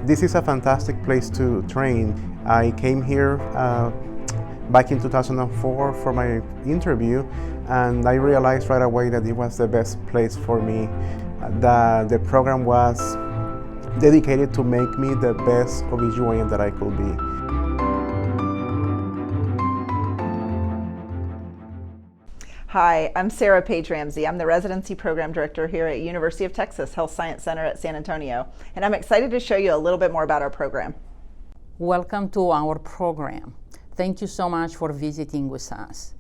This is a fantastic place to train. I came here back in 2004 for my interview, and I realized right away that it was the best place for me. The program was dedicated to make me the best OBGYN that I could be. Hi, I'm Sarah Page Ramsey. I'm the Residency Program Director here at University of Texas Health Science Center at San Antonio, and I'm excited to show you a little bit more about our program. Welcome to our program. Thank you so much for visiting with us.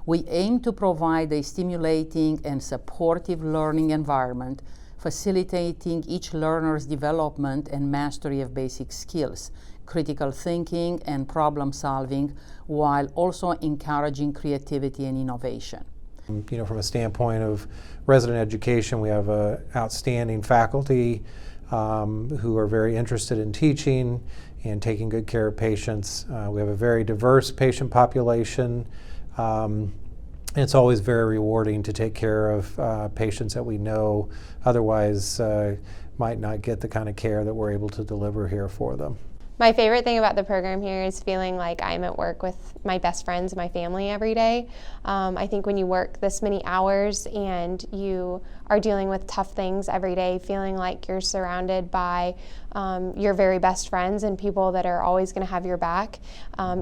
We aim to provide a stimulating and supportive learning environment, facilitating each learner's development and mastery of basic skills, critical thinking and problem solving, while also encouraging creativity and innovation. You know, from a standpoint of resident education, we have outstanding faculty who are very interested in teaching and taking good care of patients. We have a very diverse patient population. It's always very rewarding to take care of patients that we know otherwise might not get the kind of care that we're able to deliver here for them. My favorite thing about the program here is feeling like I'm at work with my best friends and my family every day. I think when you work this many hours and you are dealing with tough things every day, feeling like you're surrounded by your very best friends and people that are always going to have your back,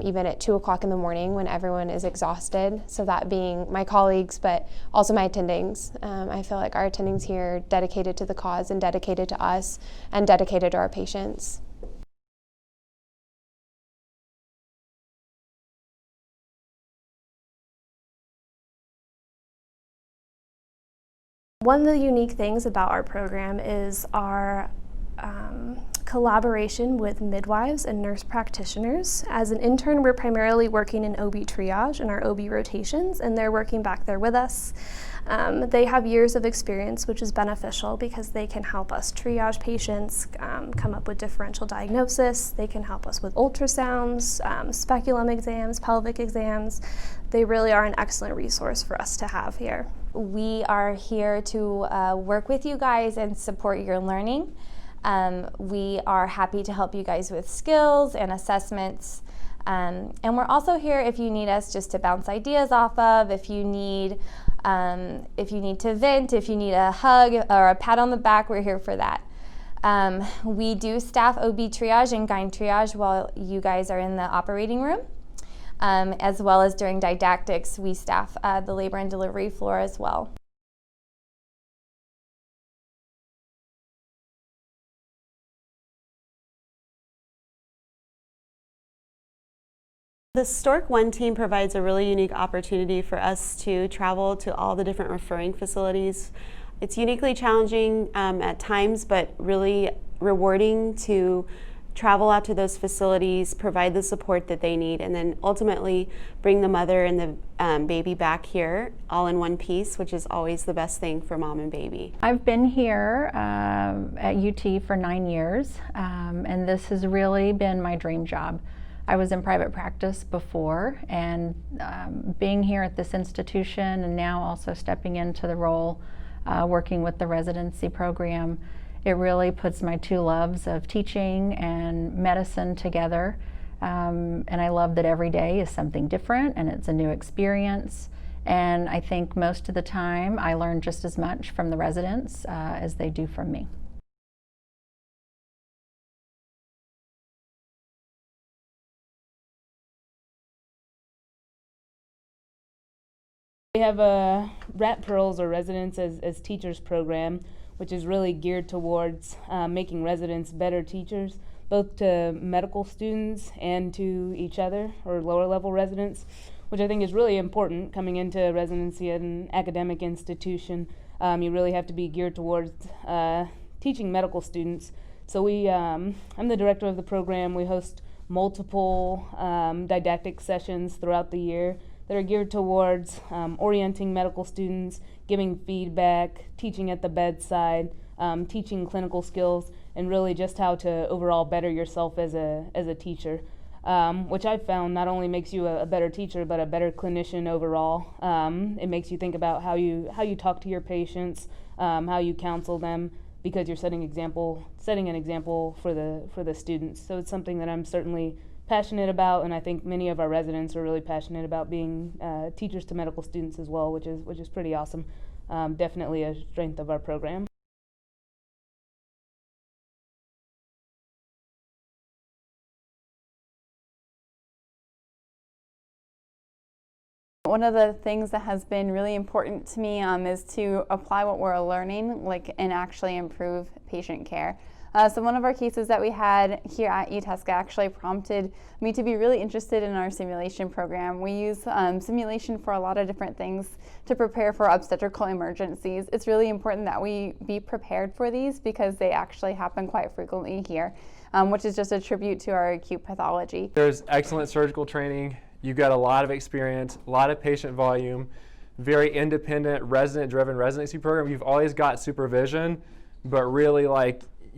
even at 2 o'clock in the morning when everyone is exhausted. So that being my colleagues, but also my attendings. I feel like our attendings here are dedicated to the cause and dedicated to us and dedicated to our patients. One of the unique things about our program is our collaboration with midwives and nurse practitioners. As an intern, we're primarily working in OB triage and our OB rotations, and they're working back there with us. They have years of experience, which is beneficial because they can help us triage patients, come up with differential diagnosis. They can help us with ultrasounds, speculum exams, pelvic exams. They really are an excellent resource for us to have here. We are here to work with you guys and support your learning. We are happy to help you guys with skills and assessments. And we're also here if you need us just to bounce ideas off of, if you need to vent, if you need a hug or a pat on the back, we're here for that. We do staff OB triage and GYN triage while you guys are in the operating room. As well as during didactics, we staff the labor and delivery floor as well. The Stork One team provides a really unique opportunity for us to travel to all the different referring facilities. It's uniquely challenging at times, but really rewarding to travel out to those facilities, provide the support that they need, and then ultimately bring the mother and the baby back here all in one piece, which is always the best thing for mom and baby. I've been here at UT for 9 years, and this has really been my dream job. I was in private practice before, and being here at this institution and now also stepping into the role working with the residency program, it really puts my two loves of teaching and medicine together. And I love that every day is something different and it's a new experience. And I think most of the time I learn just as much from the residents as they do from me. We have a RAT Pearls or Residents as Teachers program, which is really geared towards making residents better teachers, both to medical students and to each other or lower level residents, which I think is really important coming into residency at an academic institution. You really have to be geared towards teaching medical students. So I'm the director of the program. We host multiple didactic sessions throughout the year that are geared towards orienting medical students, giving feedback, teaching at the bedside, teaching clinical skills, and really just how to overall better yourself as a teacher, which I've found not only makes you a better teacher, but a better clinician overall. It makes you think about how you talk to your patients, how you counsel them, because you're setting an example for the students. So it's something that I'm certainly passionate about, and I think many of our residents are really passionate about being teachers to medical students as well, which is pretty awesome. Definitely a strength of our program. One of the things that has been really important to me is to apply what we're learning, and actually improve patient care. So one of our cases that we had here at UTESCA actually prompted me to be really interested in our simulation program. We use simulation for a lot of different things to prepare for obstetrical emergencies. It's really important that we be prepared for these because they actually happen quite frequently here, which is just a tribute to our acute pathology. There's excellent surgical training. You've got a lot of experience, a lot of patient volume, very independent, resident-driven residency program. You've always got supervision, but really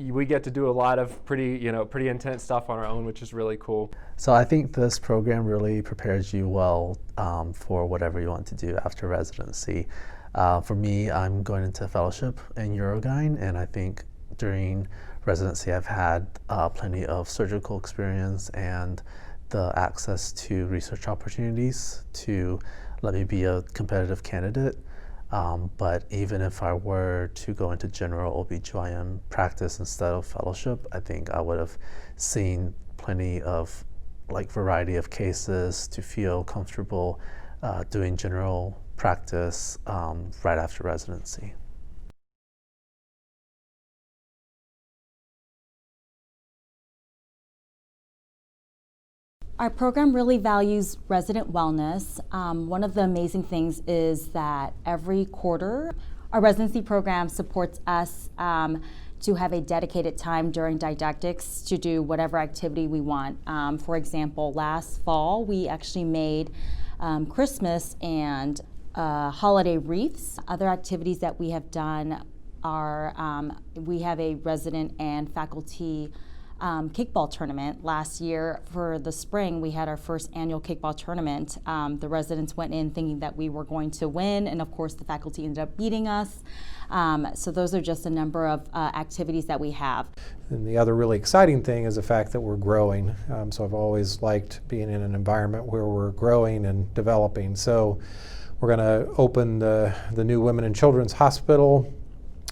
we get to do a lot of pretty intense stuff on our own, which is really cool. So I think this program really prepares you well for whatever you want to do after residency. For me, I'm going into fellowship in UroGyn, and I think during residency I've had plenty of surgical experience and the access to research opportunities to let me be a competitive candidate. But even if I were to go into general OBGYN practice instead of fellowship, I think I would have seen plenty of variety of cases to feel comfortable doing general practice right after residency. Our program really values resident wellness. One of the amazing things is that every quarter, our residency program supports us to have a dedicated time during didactics to do whatever activity we want. For example, last fall, we actually made Christmas and holiday wreaths. Other activities that we have done are we have a resident and faculty kickball tournament. Last year for the spring, we had our first annual kickball tournament. The residents went in thinking that we were going to win, and of course the faculty ended up beating us. So those are just a number of activities that we have. And the other really exciting thing is the fact that we're growing. So I've always liked being in an environment where we're growing and developing. So we're going to open the new Women and Children's Hospital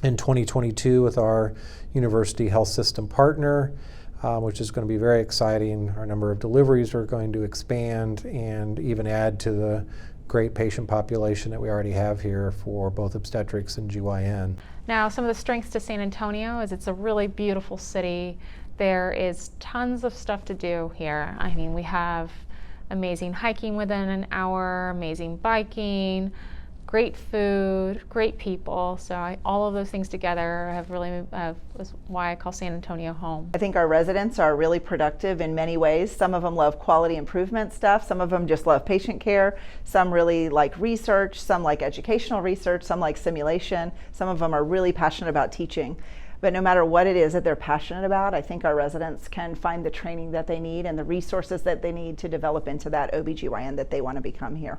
in 2022 with our University Health System partner, which is going to be very exciting. Our number of deliveries are going to expand and even add to the great patient population that we already have here for both obstetrics and GYN. Now, some of the strengths to San Antonio is it's a really beautiful city. There is tons of stuff to do here. I mean, we have amazing hiking within an hour, amazing biking, great food, great people. So all of those things together have really was why I call San Antonio home. I think our residents are really productive in many ways. Some of them love quality improvement stuff. Some of them just love patient care. Some really like research. Some like educational research. Some like simulation. Some of them are really passionate about teaching. But no matter what it is that they're passionate about, I think our residents can find the training that they need and the resources that they need to develop into that OBGYN that they want to become here.